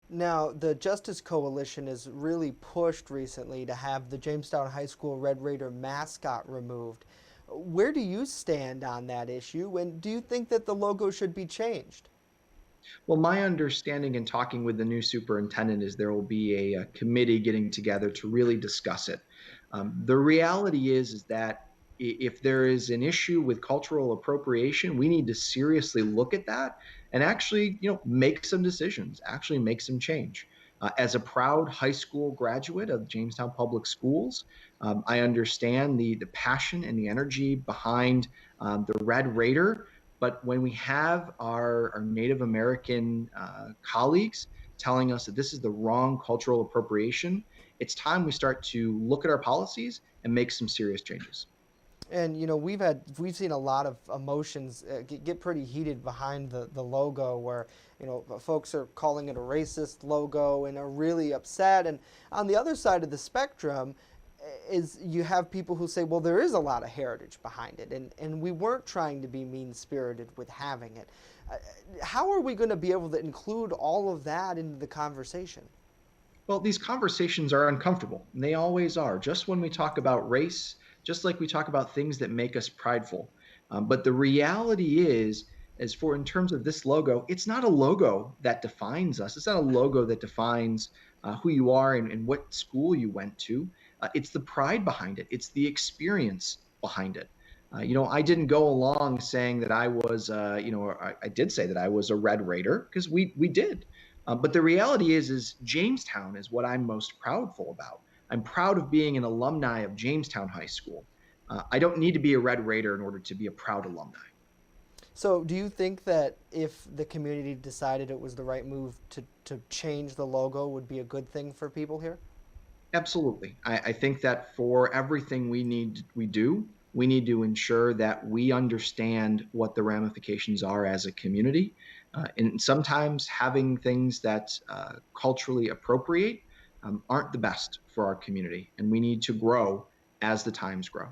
Now, the Justice Coalition has really pushed recently to have the Jamestown High School Red Raider mascot removed. Where do you stand on that issue, and do you think that the logo should be changed? Well, my understanding in talking with the new superintendent is there will be a committee getting together to really discuss it. The reality is that if there is an issue with cultural appropriation, we need to seriously look at that and actually, make some decisions, actually make some change. As a proud high school graduate of Jamestown Public Schools, I understand the passion and the energy behind the Red Raider. But when we have our Native American colleagues telling us that this is the wrong cultural appropriation, it's time we start to look at our policies and make some serious changes. And we've seen a lot of emotions get pretty heated behind the logo, where folks are calling it a racist logo and are really upset. And on the other side of the spectrum is you have people who say, well, there is a lot of heritage behind it, and we weren't trying to be mean spirited with having it. How are we going to be able to include all of that into the conversation? Well, these conversations are uncomfortable, and they always are. Just when we talk about race, just like we talk about things that make us prideful. But the reality is for in terms of this logo, it's not a logo that defines us. It's not a logo that defines who you are and what school you went to. It's the pride behind it. It's the experience behind it. I didn't go along saying that I was, I did say that I was a Red Raider because we did. But the reality is Jamestown is what I'm most proudful about. I'm proud of being an alumni of Jamestown High School. I don't need to be a Red Raider in order to be a proud alumni. So, do you think that if the community decided it was the right move to change the logo, would be a good thing for people here? Absolutely. I think that for everything we do, we need to ensure that we understand what the ramifications are as a community. And sometimes having things that culturally appropriate aren't the best for our community, and we need to grow as the times grow.